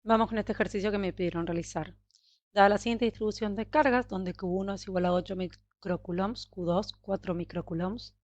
Vamos con este ejercicio que me pidieron realizar. Dada la siguiente distribución de cargas, donde Q1 es igual a 8 microcoulombs, Q2 4 microcoulombs,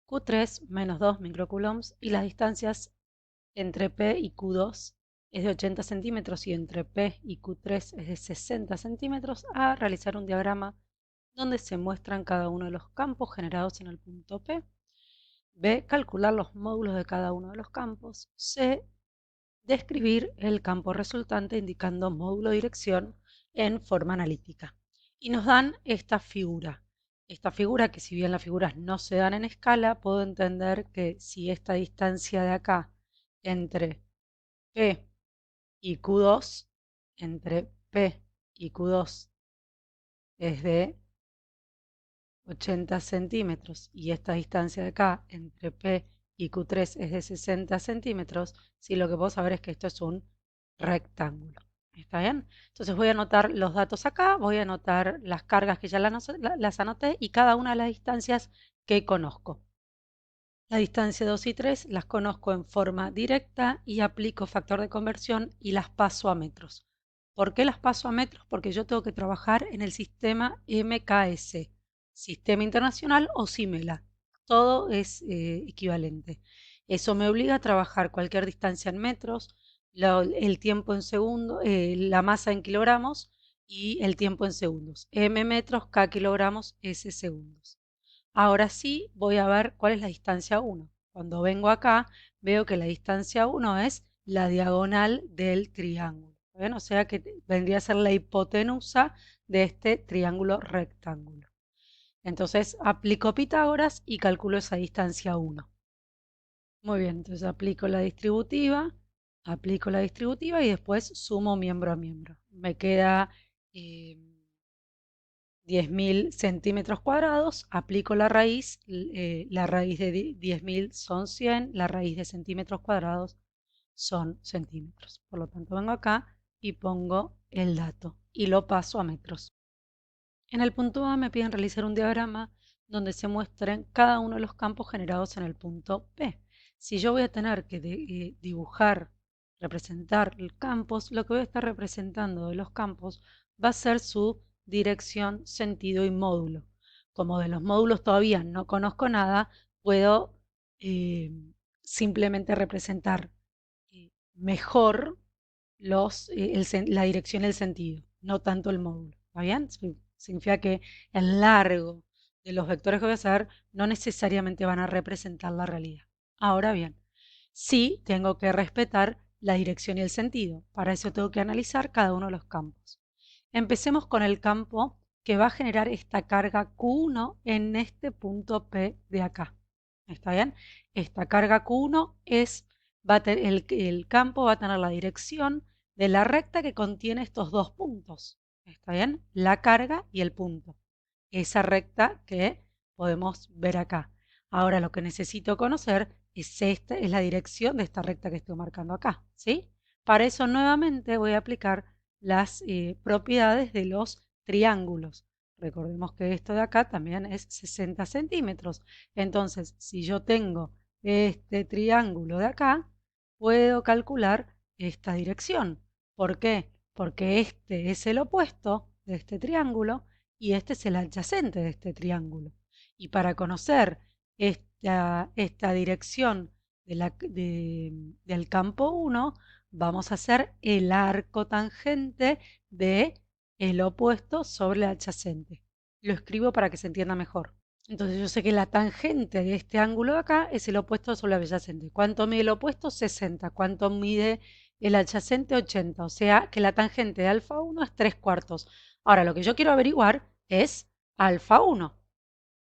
Q3 menos 2 microcoulombs y las distancias entre P y Q2 es de 80 centímetros y entre P y Q3 es de 60 centímetros, a realizar un diagrama donde se muestran cada uno de los campos generados en el punto P. B. Calcular los módulos de cada uno de los campos. C. Describir el campo resultante indicando módulo dirección en forma analítica. Y nos dan esta figura. Esta figura, que si bien las figuras no se dan en escala, puedo entender que si esta distancia de acá entre P y Q2, entre P y Q2 es de 80 centímetros y esta distancia de acá entre P y Q3 es de 60 centímetros, si lo que puedo saber es que esto es un rectángulo. ¿Está bien? Entonces voy a anotar los datos acá, voy a anotar las cargas que ya las anoté y cada una de las distancias que conozco. La distancia 2 y 3 las conozco en forma directa y aplico factor de conversión y las paso a metros. ¿Por qué las paso a metros? Porque yo tengo que trabajar en el sistema MKS, Sistema Internacional o SIMELA. Todo es equivalente. Eso me obliga a trabajar cualquier distancia en metros, el tiempo en segundos, la masa en kilogramos y el tiempo en segundos. M metros, K kilogramos, S segundos. Ahora sí voy a ver cuál es la distancia 1. Cuando vengo acá, veo que la distancia 1 es la diagonal del triángulo. ¿Ven? O sea que vendría a ser la hipotenusa de este triángulo rectángulo. Entonces aplico Pitágoras y calculo esa distancia 1. Muy bien, entonces aplico la distributiva y después sumo miembro a miembro. Me queda 10.000 centímetros cuadrados, aplico la raíz de 10.000 son 100, la raíz de centímetros cuadrados son centímetros. Por lo tanto, vengo acá y pongo el dato y lo paso a metros. En el punto A me piden realizar un diagrama donde se muestren cada uno de los campos generados en el punto P. Si yo voy a tener que dibujar, representar campos, lo que voy a estar representando de los campos va a ser su dirección, sentido y módulo. Como de los módulos todavía no conozco nada, puedo eh, simplemente representar mejor la dirección y el sentido, no tanto el módulo. ¿Está bien? Significa que el largo de los vectores que voy a hacer no necesariamente van a representar la realidad. Ahora bien, sí tengo que respetar la dirección y el sentido. Para eso tengo que analizar cada uno de los campos. Empecemos con el campo que va a generar esta carga Q1 en este punto P de acá. ¿Está bien? Esta carga Q1 el campo va a tener la dirección de la recta que contiene estos dos puntos. ¿Está bien? La carga y el punto. Esa recta que podemos ver acá. Ahora lo que necesito conocer es la dirección de esta recta que estoy marcando acá. ¿Sí? Para eso nuevamente voy a aplicar las propiedades de los triángulos. Recordemos que esto de acá también es 60 centímetros. Entonces, si yo tengo este triángulo de acá, puedo calcular esta dirección. ¿Por qué? Porque este es el opuesto de este triángulo y este es el adyacente de este triángulo. Y para conocer esta dirección del campo 1, vamos a hacer el arco tangente de el opuesto sobre el adyacente. Lo escribo para que se entienda mejor. Entonces yo sé que la tangente de este ángulo de acá es el opuesto sobre el adyacente. ¿Cuánto mide el opuesto? 60. ¿Cuánto mide el adyacente? 80. O sea que la tangente de alfa 1 es 3 cuartos. Ahora lo que yo quiero averiguar es alfa 1.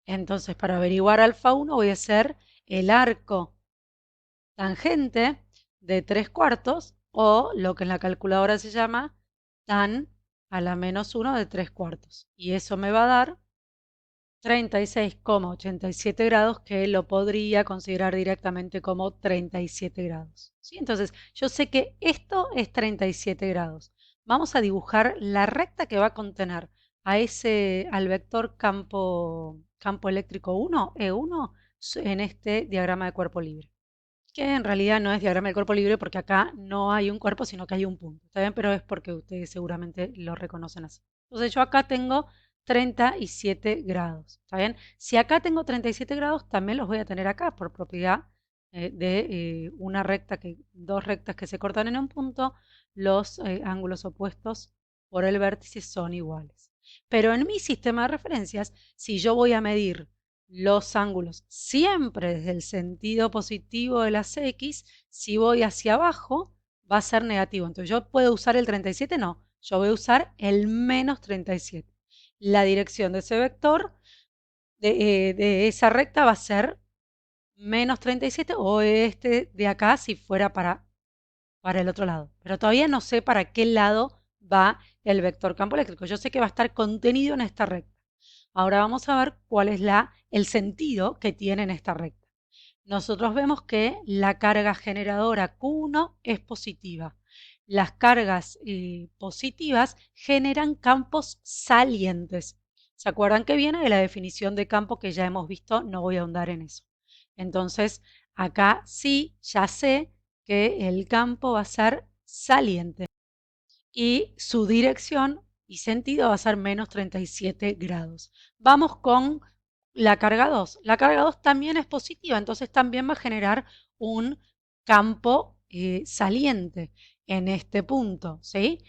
Entonces para averiguar alfa 1 voy a hacer el arco tangente de 3 cuartos o lo que en la calculadora se llama tan a la menos 1 de 3 cuartos. Y eso me va a dar 36,87 grados, que lo podría considerar directamente como 37 grados. ¿Sí? Entonces, yo sé que esto es 37 grados. Vamos a dibujar la recta que va a contener al vector campo eléctrico 1, E1, en este diagrama de cuerpo libre. que en realidad no es diagrama del cuerpo libre porque acá no hay un cuerpo, sino que hay un punto. ¿Está bien? Pero es porque ustedes seguramente lo reconocen así. Entonces yo acá tengo 37 grados. ¿Está bien? Si acá tengo 37 grados, también los voy a tener acá por propiedad de una recta dos rectas que se cortan en un punto, los ángulos opuestos por el vértice son iguales. Pero en mi sistema de referencias, si yo voy a medir los ángulos siempre desde el sentido positivo de las X, si voy hacia abajo va a ser negativo. Entonces yo puedo usar el 37, no, yo voy a usar el menos 37. La dirección de ese vector, de esa recta va a ser menos 37 o este de acá si fuera para el otro lado. Pero todavía no sé para qué lado va el vector campo eléctrico. Yo sé que va a estar contenido en esta recta. Ahora vamos a ver cuál es el sentido que tiene en esta recta. Nosotros vemos que la carga generadora Q1 es positiva. Las cargas positivas generan campos salientes. ¿Se acuerdan que viene de la definición de campo que ya hemos visto? No voy a ahondar en eso. Entonces, acá sí, ya sé que el campo va a ser saliente y su dirección y sentido va a ser menos 37 grados. Vamos con la carga 2. La carga 2 también es positiva, entonces también va a generar un campo saliente en este punto, ¿sí?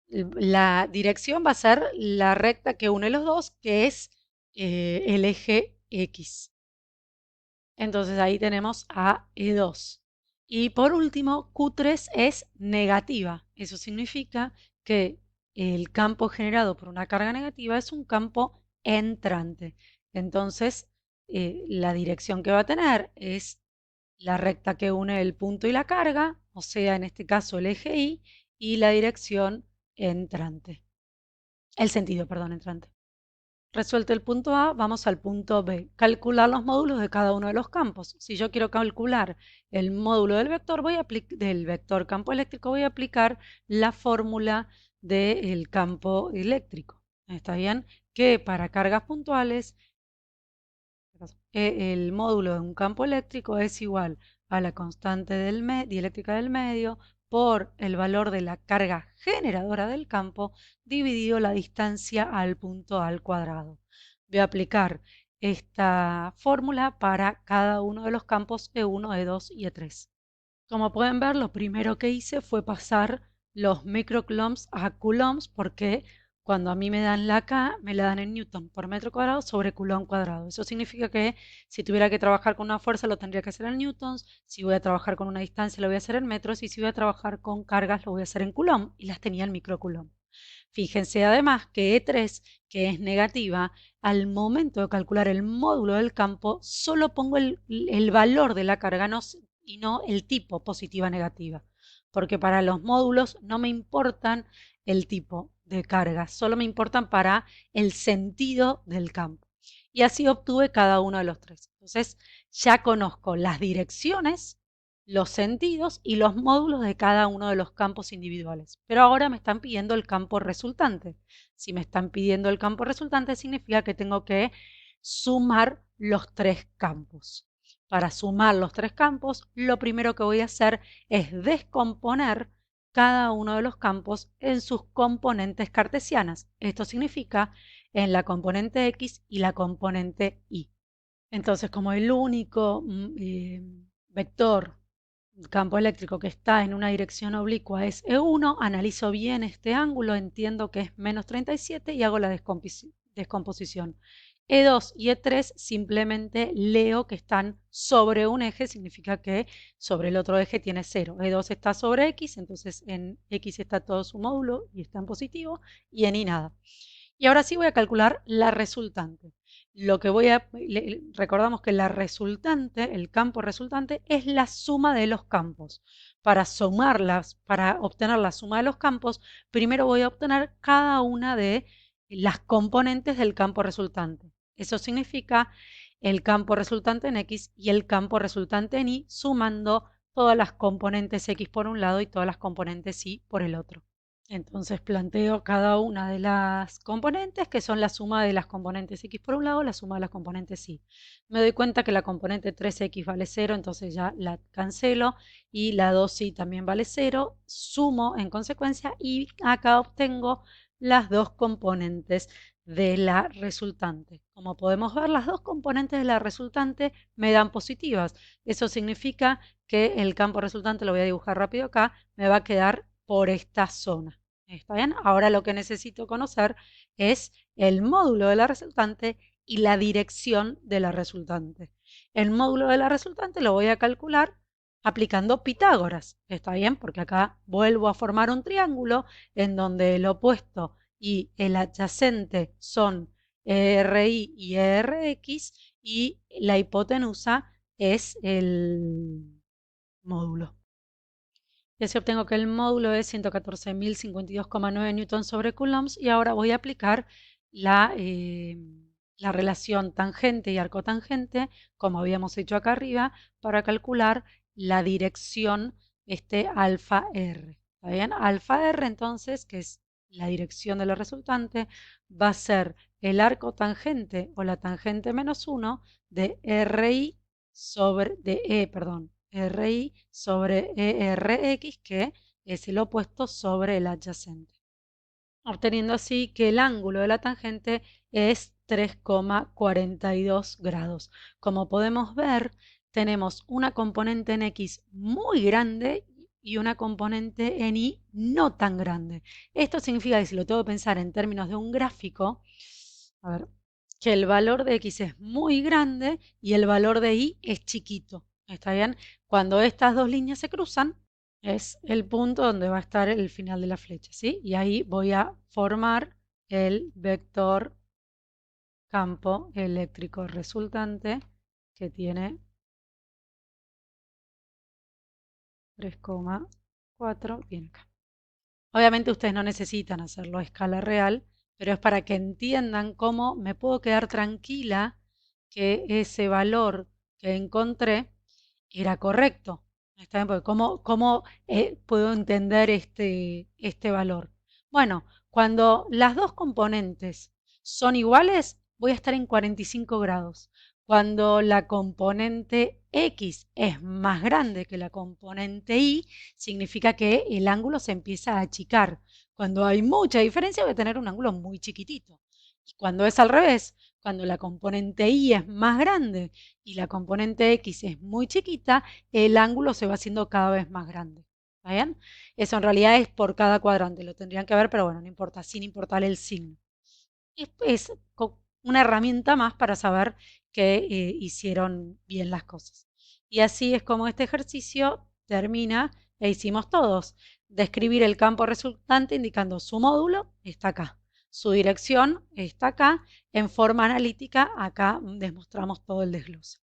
La dirección va a ser la recta que une los dos, que es el eje X. Entonces ahí tenemos a E2. Y por último, Q3 es negativa. Eso significa que el campo generado por una carga negativa es un campo entrante. Entonces, la dirección que va a tener es la recta que une el punto y la carga, o sea, en este caso el eje y la dirección entrante. El sentido, perdón, entrante. Resuelto el punto A, vamos al punto B. Calcular los módulos de cada uno de los campos. Si yo quiero calcular el módulo del vector, del vector campo eléctrico, voy a aplicar la fórmula del campo eléctrico. ¿Está bien? Que para cargas puntuales, el módulo de un campo eléctrico es igual a la constante dieléctrica del medio por el valor de la carga generadora del campo dividido la distancia al punto al cuadrado. Voy a aplicar esta fórmula para cada uno de los campos E1, E2 y E3. Como pueden ver, lo primero que hice fue pasar los microcoulombs a coulombs porque cuando a mí me dan la K, me la dan en newton por metro cuadrado sobre coulomb cuadrado. Eso significa que si tuviera que trabajar con una fuerza, lo tendría que hacer en newtons. Si voy a trabajar con una distancia, lo voy a hacer en metros. Y si voy a trabajar con cargas, lo voy a hacer en coulomb. Y las tenía en microcoulomb. Fíjense además que E3, que es negativa, al momento de calcular el módulo del campo, solo pongo el valor de la carga y no el tipo positiva-negativa. Porque para los módulos no me importan el tipo de carga, solo me importan para el sentido del campo. Y así obtuve cada uno de los tres. Entonces ya conozco las direcciones, los sentidos y los módulos de cada uno de los campos individuales. Pero ahora me están pidiendo el campo resultante. Si me están pidiendo el campo resultante, significa que tengo que sumar los tres campos. Para sumar los tres campos, lo primero que voy a hacer es descomponer cada uno de los campos en sus componentes cartesianas. Esto significa en la componente X y la componente Y. Entonces, como el único vector campo eléctrico que está en una dirección oblicua es E1, analizo bien este ángulo, entiendo que es menos 37 y hago la descomposición. E2 y E3 simplemente leo que están sobre un eje, significa que sobre el otro eje tiene 0. E2 está sobre X, entonces en X está todo su módulo y está en positivo, y en Y nada. Y ahora sí voy a calcular la resultante. Recordamos que la resultante, el campo resultante, es la suma de los campos. Para obtener la suma de los campos, primero voy a obtener cada una de las componentes del campo resultante. Eso significa el campo resultante en X y el campo resultante en Y, sumando todas las componentes X por un lado y todas las componentes Y por el otro. Entonces planteo cada una de las componentes, que son la suma de las componentes x por un lado, la suma de las componentes y. Me doy cuenta que la componente 3x vale 0, entonces ya la cancelo, y la 2y también vale 0, sumo en consecuencia y acá obtengo las dos componentes de la resultante. Como podemos ver, las dos componentes de la resultante me dan positivas. Eso significa que el campo resultante, lo voy a dibujar rápido acá, me va a quedar por esta zona. ¿Está bien? Ahora lo que necesito conocer es el módulo de la resultante y la dirección de la resultante. El módulo de la resultante lo voy a calcular aplicando Pitágoras. ¿Está bien? Porque acá vuelvo a formar un triángulo en donde el opuesto y el adyacente son ERI y ERX y la hipotenusa es el módulo. Y así obtengo que el módulo es 114.052,9 newtons sobre coulombs, y ahora voy a aplicar la relación tangente y arcotangente, como habíamos hecho acá arriba, para calcular la dirección alfa R. ¿Está bien? Alfa R, entonces, que es la dirección de la resultante, va a ser el arco tangente o la tangente menos 1 de RI perdón, RI sobre ERX, que es el opuesto sobre el adyacente, obteniendo así que el ángulo de la tangente es 3,42 grados. Como podemos ver, tenemos una componente en X muy grande y una componente en Y no tan grande. Esto significa que si lo tengo que pensar en términos de un gráfico, a ver, que el valor de X es muy grande y el valor de Y es chiquito. ¿Está bien? Cuando estas dos líneas se cruzan, es el punto donde va a estar el final de la flecha, ¿sí? Y ahí voy a formar el vector campo eléctrico resultante, que tiene 3,4, bien acá. Obviamente ustedes no necesitan hacerlo a escala real, pero es para que entiendan cómo me puedo quedar tranquila que ese valor que encontré era correcto. ¿Está bien? Porque ¿cómo puedo entender este valor? Bueno, cuando las dos componentes son iguales, voy a estar en 45 grados. Cuando la componente X es más grande que la componente Y, significa que el ángulo se empieza a achicar. Cuando hay mucha diferencia, voy a tener un ángulo muy chiquitito. Y cuando es al revés, cuando la componente Y es más grande y la componente X es muy chiquita, el ángulo se va haciendo cada vez más grande. ¿Está bien? Eso en realidad es por cada cuadrante, lo tendrían que ver, pero bueno, no importa, sin importar el signo. Es una herramienta más para saber que hicieron bien las cosas. Y así es como este ejercicio termina e hicimos todos. Describir el campo resultante indicando su módulo, está acá. Su dirección está acá. En forma analítica, acá demostramos todo el desglose.